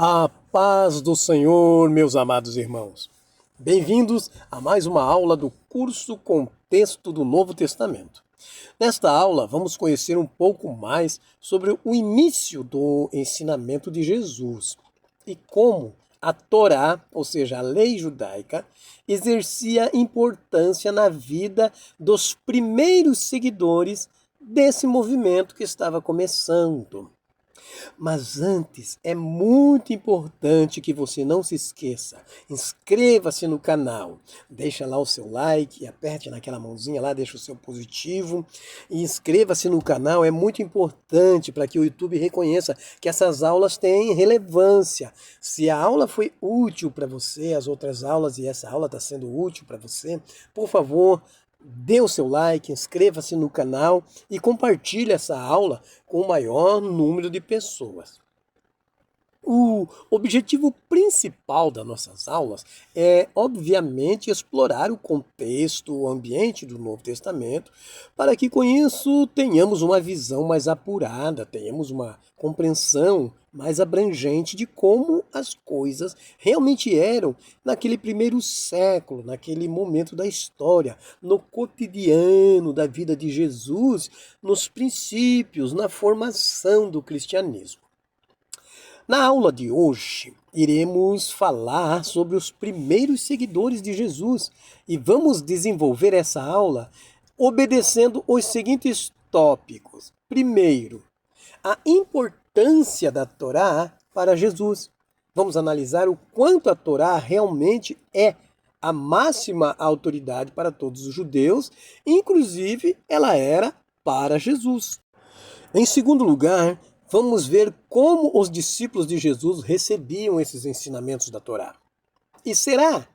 A paz do Senhor, meus amados irmãos. Bem-vindos a mais uma aula do curso Contexto do Novo Testamento. Nesta aula, vamos conhecer um pouco mais sobre o início do ensinamento de Jesus e como a Torá, ou seja, a lei judaica, exercia importância na vida dos primeiros seguidores desse movimento que estava começando. Mas antes, é muito importante que você não se esqueça. Inscreva-se no canal, deixa lá o seu like, aperte naquela mãozinha lá, deixa o seu positivo e inscreva-se no canal. É muito importante para que o YouTube reconheça que essas aulas têm relevância. Se a aula foi útil para você, as outras aulas e essa aula está sendo útil para você, por favor, dê o seu like, inscreva-se no canal e compartilhe essa aula com o maior número de pessoas. O objetivo principal das nossas aulas é, obviamente, explorar o contexto, o ambiente do Novo Testamento, para que com isso tenhamos uma visão mais apurada, tenhamos uma compreensão mais abrangente de como as coisas realmente eram naquele primeiro século, naquele momento da história, no cotidiano da vida de Jesus, nos princípios, na formação do cristianismo. Na aula de hoje, iremos falar sobre os primeiros seguidores de Jesus e vamos desenvolver essa aula obedecendo os seguintes tópicos. Primeiro, a importância da Torá para Jesus. Vamos analisar o quanto a Torá realmente é a máxima autoridade para todos os judeus, inclusive ela era para Jesus. Em segundo lugar, vamos ver como os discípulos de Jesus recebiam esses ensinamentos da Torá. E será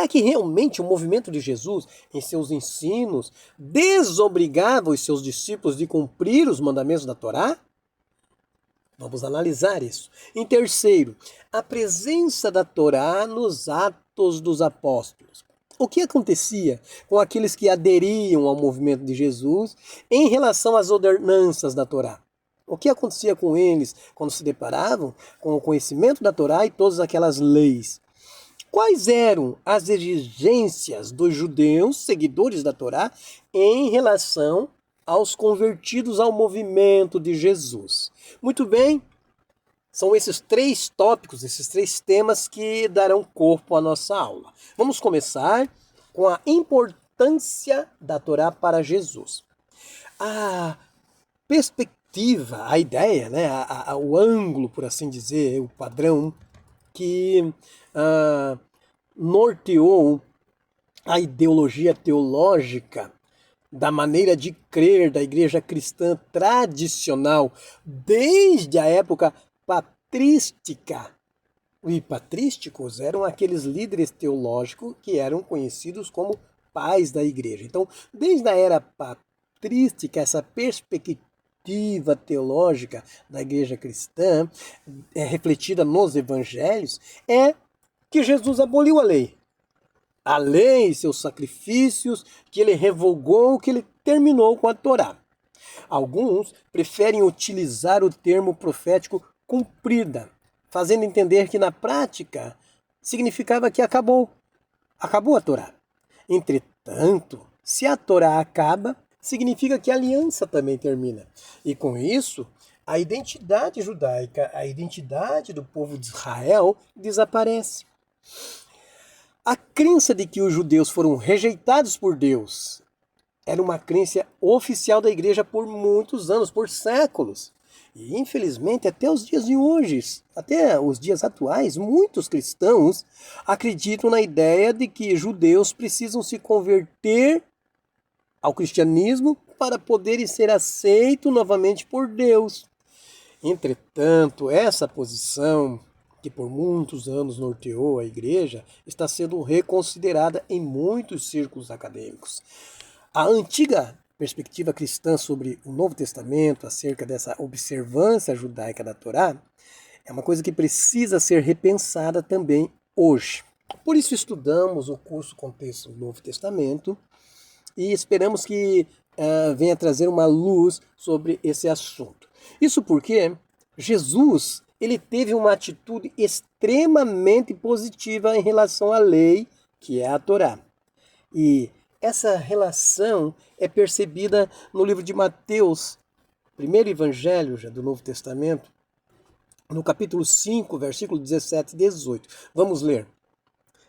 que realmente o movimento de Jesus, em seus ensinos, desobrigava os seus discípulos de cumprir os mandamentos da Torá? Vamos analisar isso. Em terceiro, a presença da Torá nos Atos dos Apóstolos. O que acontecia com aqueles que aderiam ao movimento de Jesus em relação às ordenanças da Torá? O que acontecia com eles quando se deparavam com o conhecimento da Torá e todas aquelas leis? Quais eram as exigências dos judeus, seguidores da Torá, em relação aos convertidos ao movimento de Jesus? Muito bem, são esses três tópicos, esses três temas que darão corpo à nossa aula. Vamos começar com a importância da Torá para Jesus. A perspectiva, a ideia, né, o ângulo, por assim dizer, o padrão que norteou a ideologia teológica da maneira de crer da igreja cristã tradicional desde a época patrística. E patrísticos eram aqueles líderes teológicos que eram conhecidos como pais da igreja. Então, desde a era patrística, essa perspectiva teológica da igreja cristã, refletida nos evangelhos, é que Jesus aboliu a lei. A lei e seus sacrifícios, que ele revogou, que ele terminou com a Torá. Alguns preferem utilizar o termo profético cumprida, fazendo entender que na prática significava que acabou a Torá. Entretanto, se a Torá acaba, significa que a aliança também termina. E com isso, a identidade judaica, a identidade do povo de Israel desaparece. A crença de que os judeus foram rejeitados por Deus era uma crença oficial da igreja por muitos anos, por séculos. E infelizmente até os dias de hoje, até os dias atuais, muitos cristãos acreditam na ideia de que judeus precisam se converter ao cristianismo para poderem ser aceitos novamente por Deus. Entretanto, essa posição, que por muitos anos norteou a igreja, está sendo reconsiderada em muitos círculos acadêmicos. A antiga perspectiva cristã sobre o Novo Testamento, acerca dessa observância judaica da Torá, é uma coisa que precisa ser repensada também hoje. Por isso estudamos o curso Contexto do Novo Testamento e esperamos que venha trazer uma luz sobre esse assunto. Isso porque Jesus ele teve uma atitude extremamente positiva em relação à lei, que é a Torá. E essa relação é percebida no livro de Mateus, primeiro evangelho já do Novo Testamento, no capítulo 5, versículo 17 e 18. Vamos ler.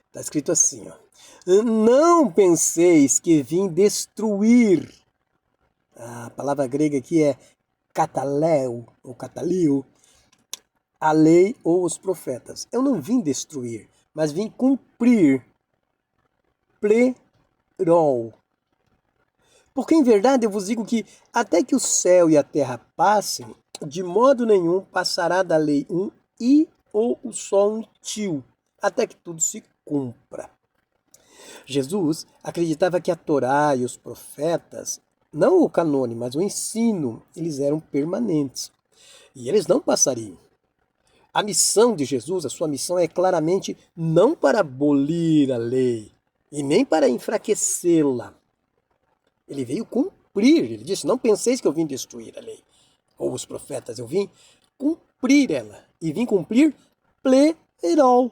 Está escrito assim, ó. Não penseis que vim destruir. A palavra grega aqui é kataleo, ou katalio, a lei ou os profetas. Eu não vim destruir, mas vim cumprir. Plerol. Porque em verdade eu vos digo que até que o céu e a terra passem, de modo nenhum passará da lei um i ou só um tio, até que tudo se cumpra. Jesus acreditava que a Torá e os profetas, não o canone, mas o ensino, eles eram permanentes. E eles não passariam. A missão de Jesus, a sua missão é claramente não para abolir a lei e nem para enfraquecê-la. Ele veio cumprir. Ele disse, não penseis que eu vim destruir a lei ou os profetas, eu vim cumprir ela. E vim cumprir plerol.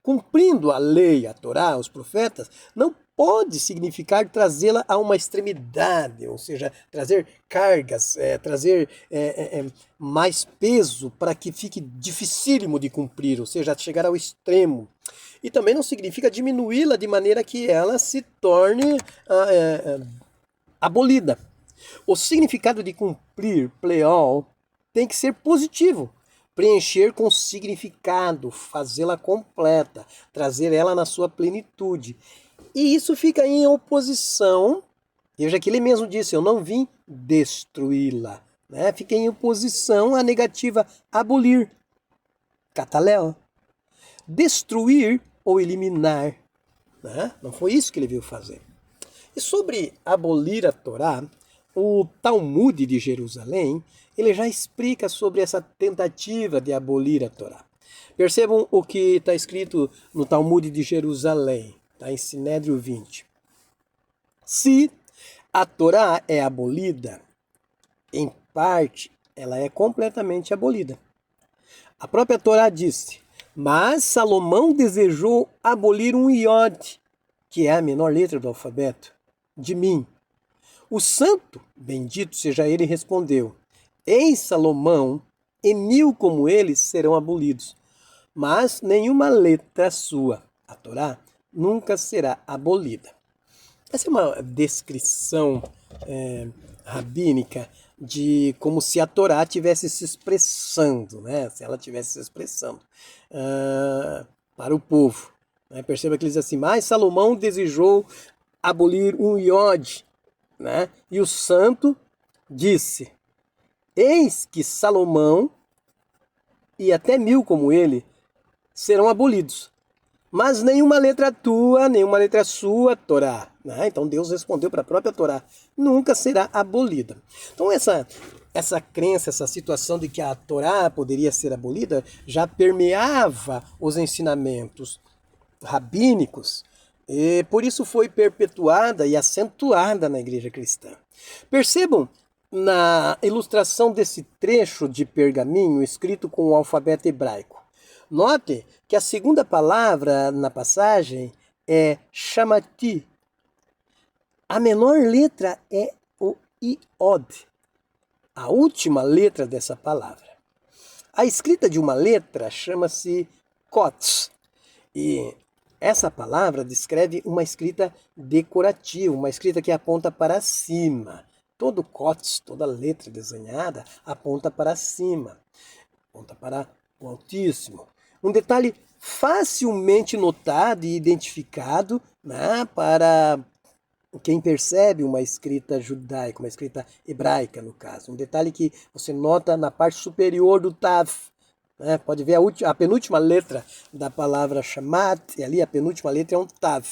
Cumprindo a lei, a Torá, os profetas, não pode significar trazê-la a uma extremidade, ou seja, trazer cargas, trazer mais peso para que fique dificílimo de cumprir, ou seja, chegar ao extremo. E também não significa diminuí-la de maneira que ela se torne abolida. O significado de cumprir, pleol, tem que ser positivo. Preencher com significado, fazê-la completa, trazer ela na sua plenitude. E isso fica em oposição, veja que ele mesmo disse, eu não vim destruí-la. Né? Fica em oposição à negativa abolir, cataléu. Destruir ou eliminar. Né? Não foi isso que ele veio fazer. E sobre abolir a Torá, o Talmud de Jerusalém, ele já explica sobre essa tentativa de abolir a Torá. Percebam o que está escrito no Talmud de Jerusalém, está em Sinédrio 20. Se a Torá é abolida, em parte, ela é completamente abolida. A própria Torá disse, mas Salomão desejou abolir um iod, que é a menor letra do alfabeto, de mim. O santo, bendito seja ele, respondeu, eis Salomão, e 1000 como eles serão abolidos, mas nenhuma letra sua, a Torá, nunca será abolida. Essa é uma descrição rabínica de como se a Torá estivesse se expressando, né? Se ela estivesse se expressando para o povo. Né? Perceba que ele diz assim, mas Salomão desejou abolir um iod, né? E o santo disse, eis que Salomão e até 1000 como ele serão abolidos, mas nenhuma letra tua, nenhuma letra sua, Torá. Né? Então Deus respondeu para a própria Torá, nunca será abolida. Então essa crença, essa situação de que a Torá poderia ser abolida já permeava os ensinamentos rabínicos, e por isso foi perpetuada e acentuada na igreja cristã. Percebam na ilustração desse trecho de pergaminho escrito com o alfabeto hebraico. Note que a segunda palavra na passagem é chamati. A menor letra é o iod, a última letra dessa palavra. A escrita de uma letra chama-se kotz, e essa palavra descreve uma escrita decorativa, uma escrita que aponta para cima. Todo kotz, toda letra desenhada aponta para cima, aponta para o Altíssimo. Um detalhe facilmente notado e identificado, né, para quem percebe uma escrita judaica, uma escrita hebraica no caso. Um detalhe que você nota na parte superior do tav. Pode ver a penúltima letra da palavra shamat, e ali a penúltima letra é um tav.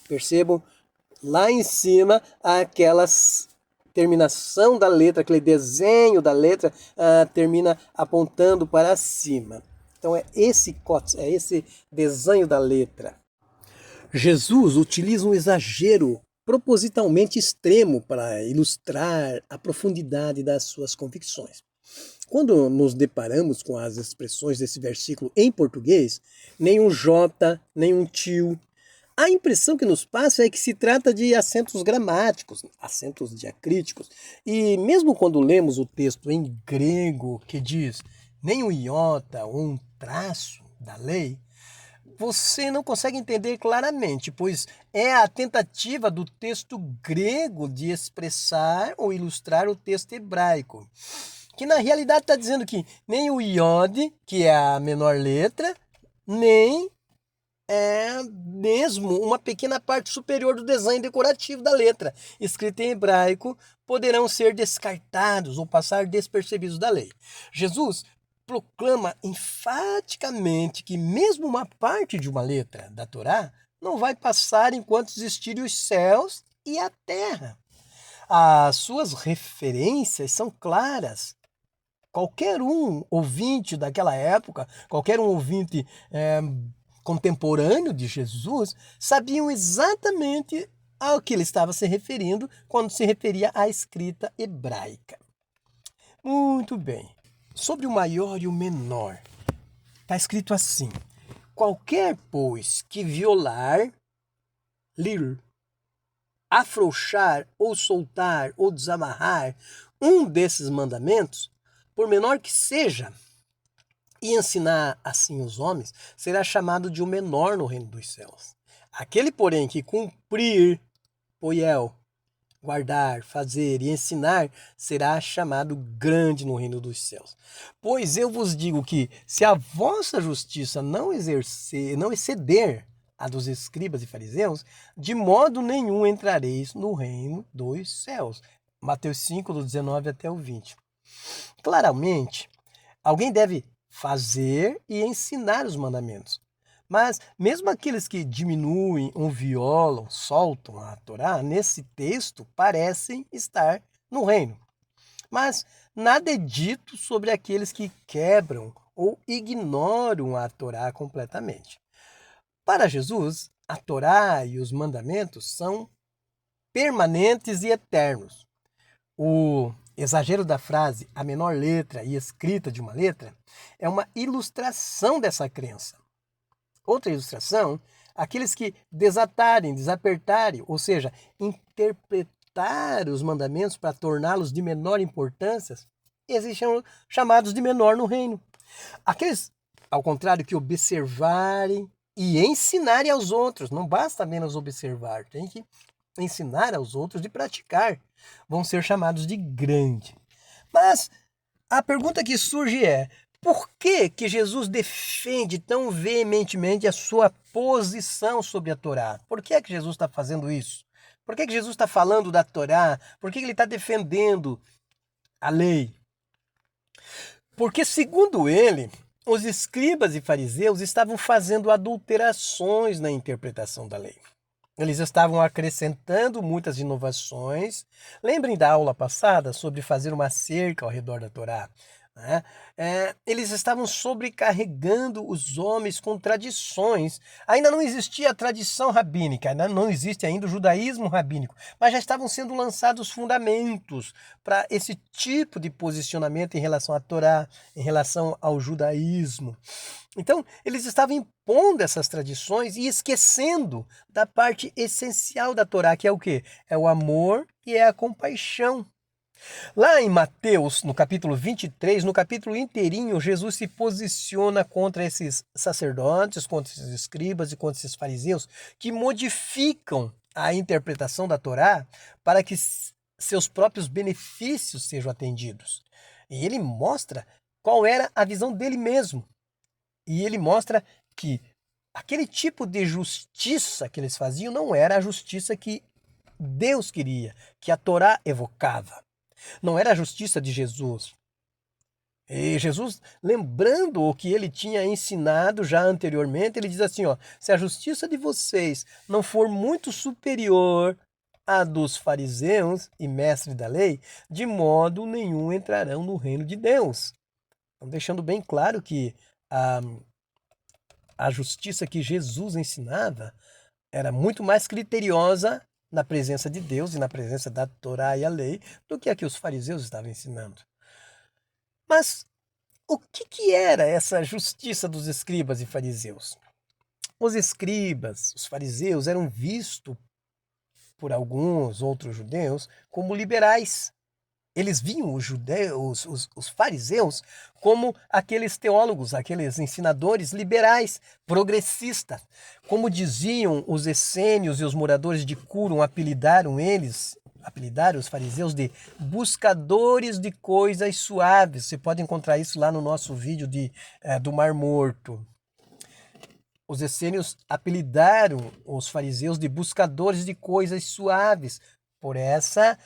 Percebam lá em cima aquela terminação da letra, aquele desenho da letra termina apontando para cima. Então é esse kotz, é esse desenho da letra. Jesus utiliza um exagero propositalmente extremo para ilustrar a profundidade das suas convicções. Quando nos deparamos com as expressões desse versículo em português, nenhum J, nenhum tio, a impressão que nos passa é que se trata de acentos gramáticos, acentos diacríticos. E mesmo quando lemos o texto em grego, que diz nem um iota ou um traço da lei, você não consegue entender claramente, pois é a tentativa do texto grego de expressar ou ilustrar o texto hebraico, que na realidade está dizendo que nem o iod, que é a menor letra, nem mesmo uma pequena parte superior do desenho decorativo da letra, escrita em hebraico, poderão ser descartados ou passar despercebidos da lei. Jesus proclama enfaticamente que mesmo uma parte de uma letra da Torá não vai passar enquanto existirem os céus e a terra. As suas referências são claras. Qualquer um ouvinte daquela época, qualquer um ouvinte contemporâneo de Jesus, sabiam exatamente ao que ele estava se referindo quando se referia à escrita hebraica. Muito bem. Sobre o maior e o menor, está escrito assim: qualquer, pois, que violar, lir, afrouxar ou soltar ou desamarrar um desses mandamentos, por menor que seja, e ensinar assim os homens, será chamado de o menor no reino dos céus. Aquele, porém, que cumprir, poiel, guardar, fazer e ensinar, será chamado grande no reino dos céus. Pois eu vos digo que, se a vossa justiça não exceder a dos escribas e fariseus, de modo nenhum entrareis no reino dos céus. Mateus 5, do 19 até o 20. Claramente, alguém deve fazer e ensinar os mandamentos. Mas mesmo aqueles que diminuem ou violam, soltam a Torá, nesse texto parecem estar no reino. Mas nada é dito sobre aqueles que quebram ou ignoram a Torá completamente. Para Jesus, a Torá e os mandamentos são permanentes e eternos. O exagero da frase, a menor letra e escrita de uma letra, é uma ilustração dessa crença. Outra ilustração, aqueles que desatarem, desapertarem, ou seja, interpretar os mandamentos para torná-los de menor importância, existem chamados de menor no reino. Aqueles, ao contrário, que observarem e ensinarem aos outros, não basta apenas observar, tem que ensinar aos outros e praticar, vão ser chamados de grande. Mas a pergunta que surge é: por que Jesus defende tão veementemente a sua posição sobre a Torá? Por que é que Jesus está fazendo isso? Por que Jesus está falando da Torá? Por que ele está defendendo a lei? Porque, segundo ele, os escribas e fariseus estavam fazendo adulterações na interpretação da lei. Eles estavam acrescentando muitas inovações. Lembrem da aula passada sobre fazer uma cerca ao redor da Torá, né? Eles estavam sobrecarregando os homens com tradições. Ainda não existia a tradição rabínica, ainda não existe ainda o judaísmo rabínico, mas já estavam sendo lançados fundamentos para esse tipo de posicionamento em relação à Torá, em relação ao judaísmo. Então, eles estavam impondo essas tradições e esquecendo da parte essencial da Torá, que é o quê? É o amor e é a compaixão. Lá em Mateus, no capítulo 23, no capítulo inteirinho, Jesus se posiciona contra esses sacerdotes, contra esses escribas e contra esses fariseus que modificam a interpretação da Torá para que seus próprios benefícios sejam atendidos. E ele mostra qual era a visão dele mesmo. E ele mostra que aquele tipo de justiça que eles faziam não era a justiça que Deus queria, que a Torá evocava. Não era a justiça de Jesus. E Jesus, lembrando o que ele tinha ensinado já anteriormente, ele diz assim, ó: se a justiça de vocês não for muito superior à dos fariseus e mestres da lei, de modo nenhum entrarão no reino de Deus. Então, deixando bem claro que a justiça que Jesus ensinava era muito mais criteriosa na presença de Deus e na presença da Torá e a lei do que a que os fariseus estavam ensinando. Mas o que era essa justiça dos escribas e fariseus? Os escribas, os fariseus, eram vistos por alguns outros judeus como liberais. Eles viam os judeus, os fariseus, como aqueles teólogos, aqueles ensinadores liberais, progressistas. Como diziam os essênios e os moradores de Curum, apelidaram os fariseus de buscadores de coisas suaves. Você pode encontrar isso lá no nosso vídeo do Mar Morto. Os essênios apelidaram os fariseus de buscadores de coisas suaves, por essa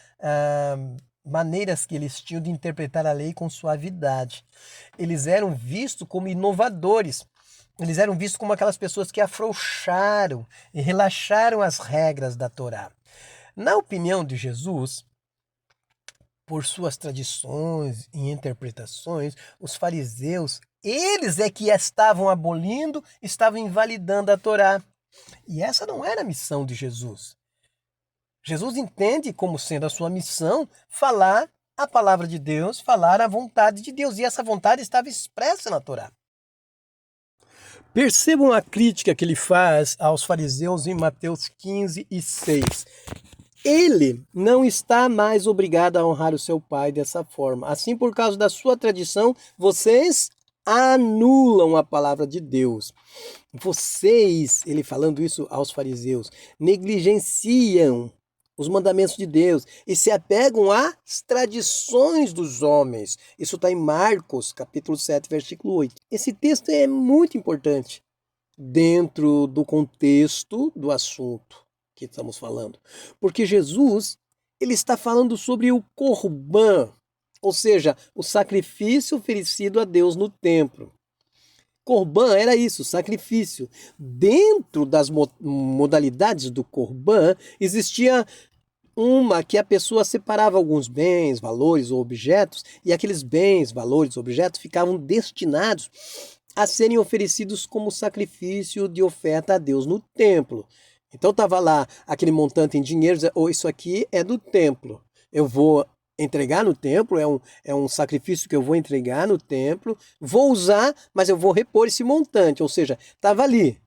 maneiras que eles tinham de interpretar a lei com suavidade. Eles eram vistos como inovadores. Eles eram vistos como aquelas pessoas que afrouxaram e relaxaram as regras da Torá. Na opinião de Jesus, por suas tradições e interpretações, os fariseus, eles é que estavam abolindo, estavam invalidando a Torá. E essa não era a missão de Jesus. Jesus entende como sendo a sua missão falar a palavra de Deus, falar a vontade de Deus. E essa vontade estava expressa na Torá. Percebam a crítica que ele faz aos fariseus em Mateus 15:6. Ele não está mais obrigado a honrar o seu pai dessa forma. Assim, por causa da sua tradição, vocês anulam a palavra de Deus. Vocês, ele falando isso aos fariseus, negligenciam os mandamentos de Deus e se apegam às tradições dos homens. Isso está em Marcos, capítulo 7, versículo 8. Esse texto é muito importante dentro do contexto do assunto que estamos falando. Porque Jesus, ele está falando sobre o Corban, ou seja, o sacrifício oferecido a Deus no templo. Corban era isso, sacrifício. Dentro das modalidades do Corban, existia uma que a pessoa separava alguns bens, valores ou objetos, e aqueles bens, valores, objetos ficavam destinados a serem oferecidos como sacrifício de oferta a Deus no templo. Então estava lá aquele montante em dinheiro, ou isso aqui é do templo. Eu vou entregar no templo, é um sacrifício que eu vou entregar no templo, vou usar, mas eu vou repor esse montante, ou seja, estava ali,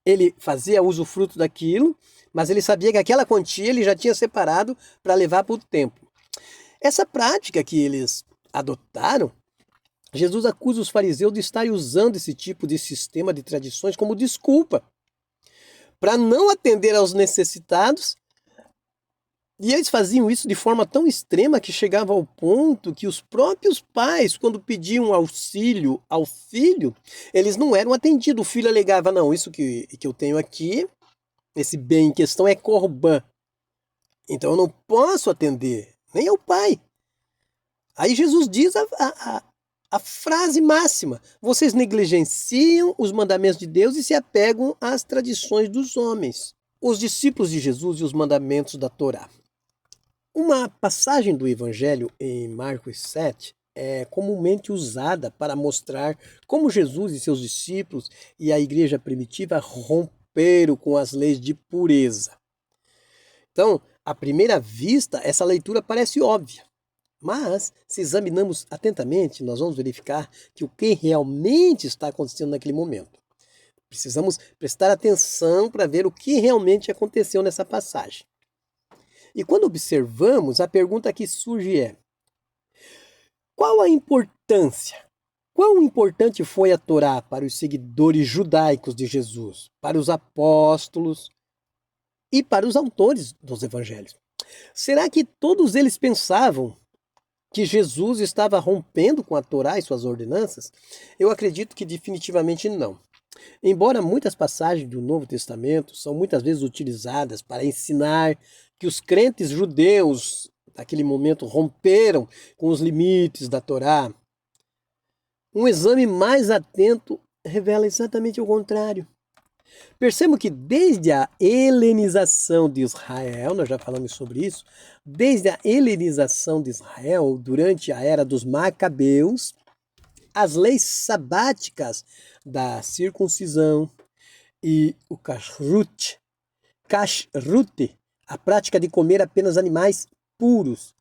ele fazia usufruto daquilo, mas ele sabia que aquela quantia ele já tinha separado para levar para o templo. Essa prática que eles adotaram, Jesus acusa os fariseus de estarem usando esse tipo de sistema de tradições como desculpa para não atender aos necessitados. E eles faziam isso de forma tão extrema que chegava ao ponto que os próprios pais, quando pediam auxílio ao filho, eles não eram atendidos. O filho alegava, não, isso que eu tenho aqui, esse bem em questão é corban. Então eu não posso atender, nem ao pai. Aí Jesus diz a frase máxima: vocês negligenciam os mandamentos de Deus e se apegam às tradições dos homens. Os discípulos de Jesus e os mandamentos da Torá. Uma passagem do Evangelho em Marcos 7 é comumente usada para mostrar como Jesus e seus discípulos e a igreja primitiva romperam com as leis de pureza. Então, à primeira vista, essa leitura parece óbvia. Mas, se examinarmos atentamente, nós vamos verificar que o que realmente está acontecendo naquele momento. Precisamos prestar atenção para ver o que realmente aconteceu nessa passagem. E quando observamos, a pergunta que surge é: qual a importância? Quão importante foi a Torá para os seguidores judaicos de Jesus, para os apóstolos e para os autores dos evangelhos? Será que todos eles pensavam que Jesus estava rompendo com a Torá e suas ordenanças? Eu acredito que definitivamente não. Embora muitas passagens do Novo Testamento são muitas vezes utilizadas para ensinar que os crentes judeus naquele momento romperam com os limites da Torá, um exame mais atento revela exatamente o contrário. Percebo que desde a helenização de Israel, nós já falamos sobre isso, desde a helenização de Israel, durante a era dos Macabeus, as leis sabáticas da circuncisão e o kashrut, a prática de comer apenas animais puros,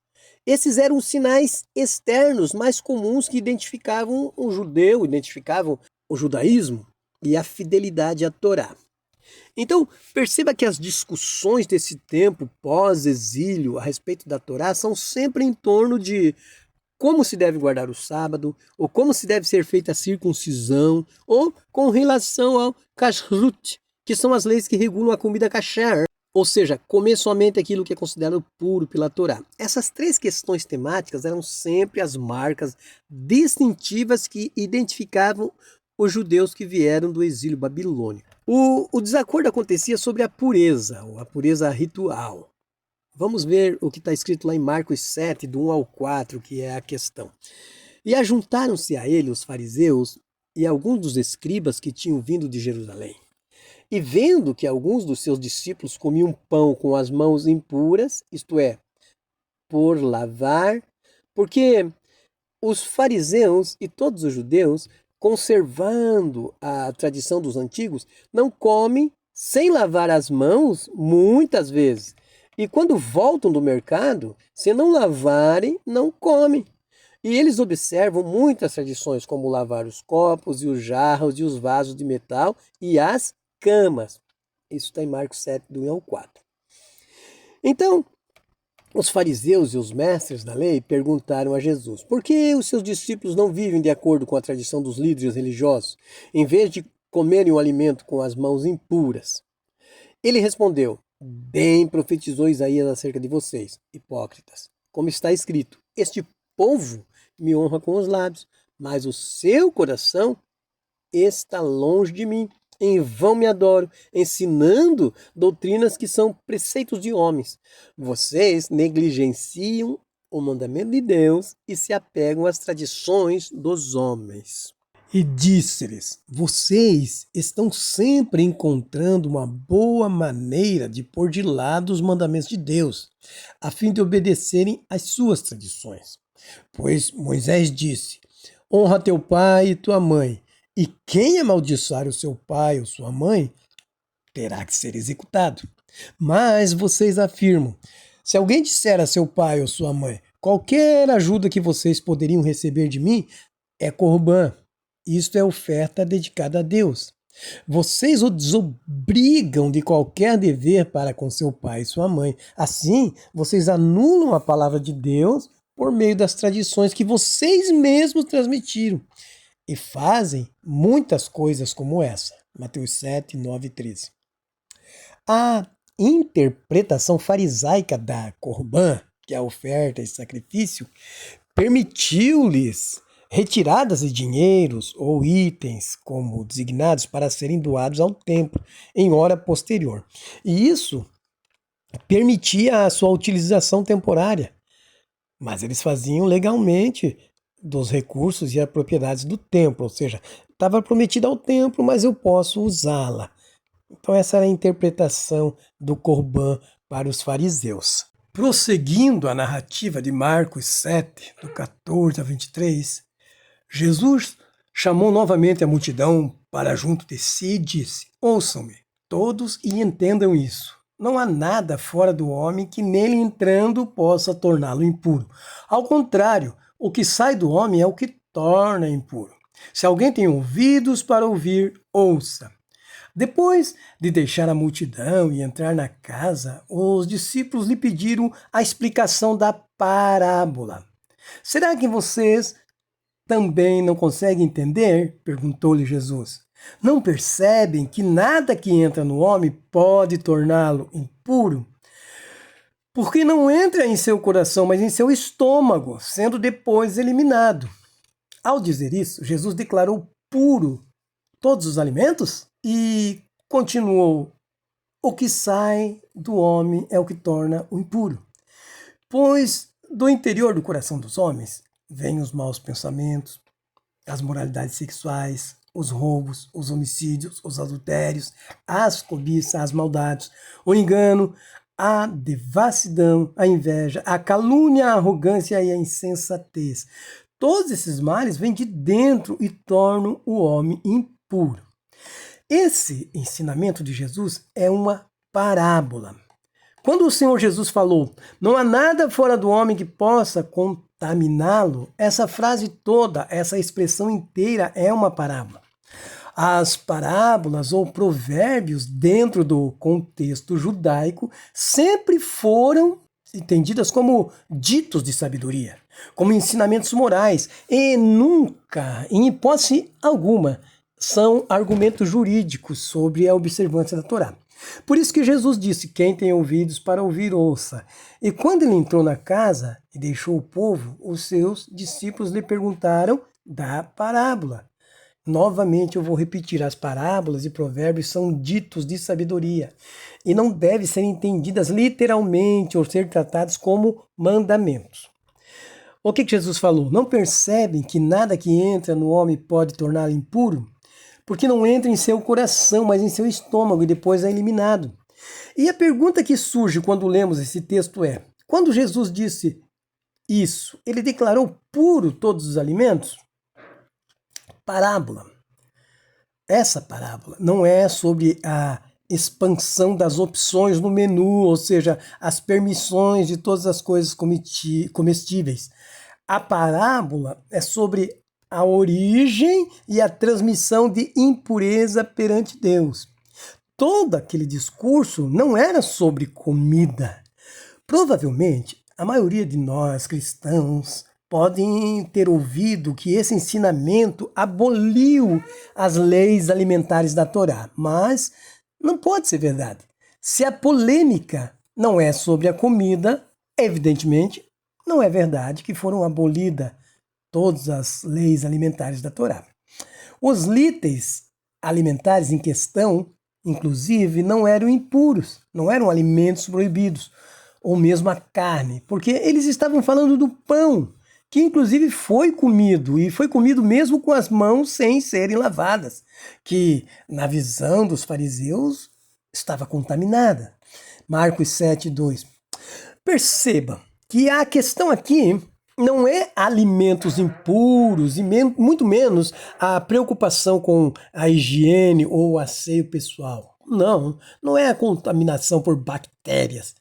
Esses eram os sinais externos mais comuns que identificavam o judeu, identificavam o judaísmo e a fidelidade à Torá. Então, perceba que as discussões desse tempo pós-exílio a respeito da Torá são sempre em torno de como se deve guardar o sábado, ou como se deve ser feita a circuncisão, ou com relação ao kashrut, que são as leis que regulam a comida kasher, ou seja, comer somente aquilo que é considerado puro pela Torá. Essas três questões temáticas eram sempre as marcas distintivas que identificavam os judeus que vieram do exílio babilônico. O desacordo acontecia sobre a pureza, ou a pureza ritual. Vamos ver o que está escrito lá em Marcos 7, do 1 ao 4, que é a questão. E ajuntaram-se a ele os fariseus e alguns dos escribas que tinham vindo de Jerusalém. E vendo que alguns dos seus discípulos comiam pão com as mãos impuras, isto é, por lavar, porque os fariseus e todos os judeus, conservando a tradição dos antigos, não comem sem lavar as mãos muitas vezes. E quando voltam do mercado, se não lavarem, não comem. E eles observam muitas tradições, como lavar os copos e os jarros e os vasos de metal e as camas. Isso está em Marcos 7, do 1 ao 4. Então, os fariseus e os mestres da lei perguntaram a Jesus: por que os seus discípulos não vivem de acordo com a tradição dos líderes religiosos, em vez de comerem o alimento com as mãos impuras? Ele respondeu: bem profetizou Isaías acerca de vocês, hipócritas. Como está escrito: este povo me honra com os lábios, mas o seu coração está longe de mim. Em vão me adoro, ensinando doutrinas que são preceitos de homens. Vocês negligenciam o mandamento de Deus e se apegam às tradições dos homens. E disse-lhes: vocês estão sempre encontrando uma boa maneira de pôr de lado os mandamentos de Deus, a fim de obedecerem às suas tradições. Pois Moisés disse: honra teu pai e tua mãe, e quem amaldiçoar o seu pai ou sua mãe terá que ser executado. Mas vocês afirmam: se alguém disser a seu pai ou sua mãe, qualquer ajuda que vocês poderiam receber de mim é corbã. Isto é oferta dedicada a Deus. Vocês o desobrigam de qualquer dever para com seu pai e sua mãe. Assim, vocês anulam a palavra de Deus por meio das tradições que vocês mesmos transmitiram. E fazem muitas coisas como essa. Mateus 7, 9 e 13. A interpretação farisaica da corbã, que é a oferta e sacrifício, permitiu-lhes retiradas de dinheiros ou itens como designados para serem doados ao templo em hora posterior. E isso permitia a sua utilização temporária, mas eles faziam legalmente dos recursos e as propriedades do templo, ou seja, estava prometida ao templo, mas eu posso usá-la. Então essa era a interpretação do corbã para os fariseus. Prosseguindo a narrativa de Marcos 7, do 14 a 23, Jesus chamou novamente a multidão para junto de si e disse: ouçam-me todos e entendam isso. Não há nada fora do homem que nele entrando possa torná-lo impuro. Ao contrário, o que sai do homem é o que torna impuro. Se alguém tem ouvidos para ouvir, ouça. Depois de deixar a multidão e entrar na casa, os discípulos lhe pediram a explicação da parábola. Será que vocês também não conseguem entender? Perguntou-lhe Jesus. Não percebem que nada que entra no homem pode torná-lo impuro? Porque não entra em seu coração, mas em seu estômago, sendo depois eliminado. Ao dizer isso, Jesus declarou puro todos os alimentos e continuou: o que sai do homem é o que torna o impuro. Pois do interior do coração dos homens vêm os maus pensamentos, as moralidades sexuais, os roubos, os homicídios, os adultérios, as cobiças, as maldades, o engano, a devassidão, a inveja, a calúnia, a arrogância e a insensatez. Todos esses males vêm de dentro e tornam o homem impuro. Esse ensinamento de Jesus é uma parábola. Quando o Senhor Jesus falou, não há nada fora do homem que possa contaminá-lo, essa frase toda, essa expressão inteira é uma parábola. As parábolas ou provérbios dentro do contexto judaico sempre foram entendidas como ditos de sabedoria, como ensinamentos morais, e nunca, em hipótese alguma, são argumentos jurídicos sobre a observância da Torá. Por isso que Jesus disse, quem tem ouvidos para ouvir, ouça. E quando ele entrou na casa e deixou o povo, os seus discípulos lhe perguntaram da parábola. Novamente eu vou repetir, as parábolas e provérbios são ditos de sabedoria e não devem ser entendidas literalmente ou ser tratados como mandamentos. O que Jesus falou? Não percebem que nada que entra no homem pode torná-lo impuro? Porque não entra em seu coração, mas em seu estômago e depois é eliminado. E a pergunta que surge quando lemos esse texto é, quando Jesus disse isso, ele declarou puro todos os alimentos? Parábola. Essa parábola não é sobre a expansão das opções no menu, ou seja, as permissões de todas as coisas comestíveis. A parábola é sobre a origem e a transmissão de impureza perante Deus. Todo aquele discurso não era sobre comida. Provavelmente, a maioria de nós cristãos podem ter ouvido que esse ensinamento aboliu as leis alimentares da Torá, mas não pode ser verdade. Se a polêmica não é sobre a comida, evidentemente não é verdade que foram abolidas todas as leis alimentares da Torá. Os itens alimentares em questão, inclusive, não eram impuros, não eram alimentos proibidos, ou mesmo a carne, porque eles estavam falando do pão, que inclusive foi comido, e foi comido mesmo com as mãos sem serem lavadas, que na visão dos fariseus estava contaminada. Marcos 7:2. Perceba que a questão aqui não é alimentos impuros e muito menos a preocupação com a higiene ou o asseio pessoal. Não é a contaminação por bactérias,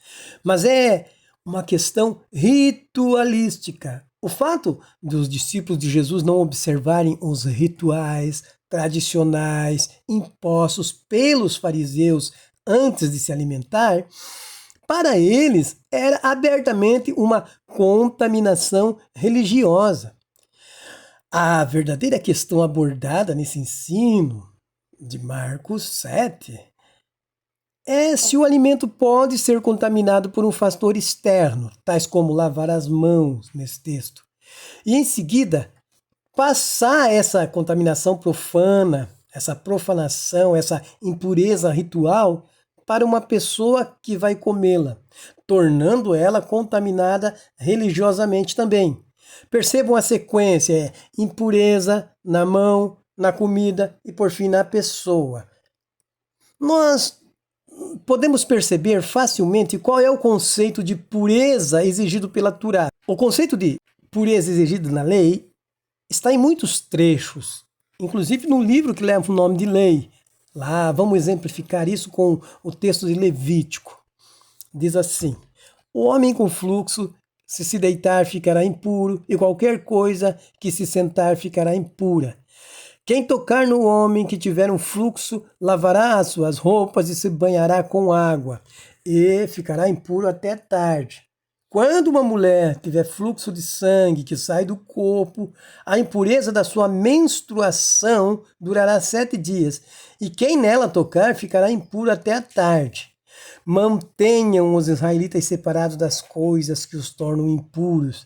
mas é uma questão ritualística. O fato dos discípulos de Jesus não observarem os rituais tradicionais impostos pelos fariseus antes de se alimentar, para eles era abertamente uma contaminação religiosa. A verdadeira questão abordada nesse ensino de Marcos 7 é se o alimento pode ser contaminado por um fator externo, tais como lavar as mãos nesse texto. E em seguida, passar essa contaminação profana, essa profanação, essa impureza ritual para uma pessoa que vai comê-la, tornando ela contaminada religiosamente também. Percebam a sequência, impureza na mão, na comida e por fim na pessoa. Nós podemos perceber facilmente qual é o conceito de pureza exigido pela Torá. O conceito de pureza exigido na lei está em muitos trechos, inclusive no livro que leva o nome de lei. Lá vamos exemplificar isso com o texto de Levítico. Diz assim: o homem com fluxo, se deitar, ficará impuro, e qualquer coisa que se sentar ficará impura. Quem tocar no homem que tiver um fluxo, lavará as suas roupas e se banhará com água, e ficará impuro até tarde. Quando uma mulher tiver fluxo de sangue que sai do corpo, a impureza da sua menstruação durará 7 dias, e quem nela tocar ficará impuro até a tarde. Mantenham os israelitas separados das coisas que os tornam impuros,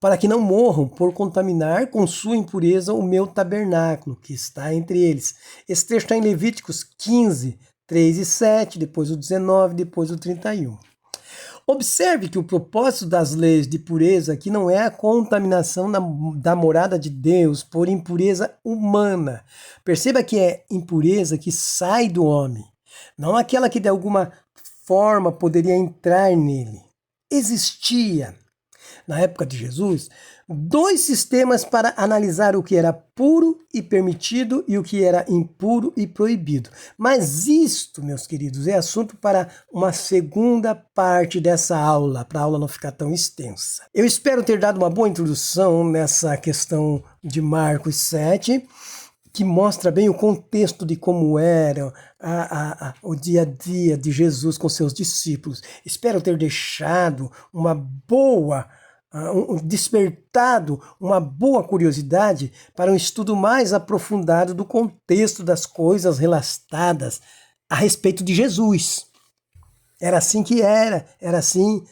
para que não morram por contaminar com sua impureza o meu tabernáculo, que está entre eles. Esse texto está em Levíticos 15, 3 e 7, depois o 19, depois o 31. Observe que o propósito das leis de pureza aqui não é a contaminação da morada de Deus por impureza humana. Perceba que é impureza que sai do homem, não aquela que de alguma forma poderia entrar nele. Existia, na época de Jesus, 2 sistemas para analisar o que era puro e permitido e o que era impuro e proibido. Mas isto, meus queridos, é assunto para uma segunda parte dessa aula, para a aula não ficar tão extensa. Eu espero ter dado uma boa introdução nessa questão de Marcos 7, que mostra bem o contexto de como era o dia a dia de Jesus com seus discípulos. Espero ter deixado despertado uma boa curiosidade para um estudo mais aprofundado do contexto das coisas relatadas a respeito de Jesus. Era assim que era assim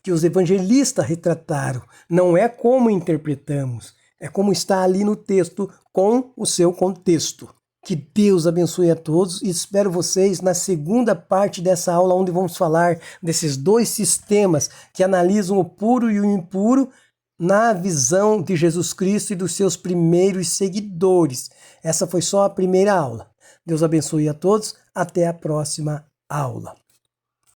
que os evangelistas retrataram. Não é como interpretamos, é como está ali no texto com o seu contexto. Que Deus abençoe a todos e espero vocês na segunda parte dessa aula, onde vamos falar desses 2 sistemas que analisam o puro e o impuro na visão de Jesus Cristo e dos seus primeiros seguidores. Essa foi só a primeira aula. Deus abençoe a todos. Até a próxima aula.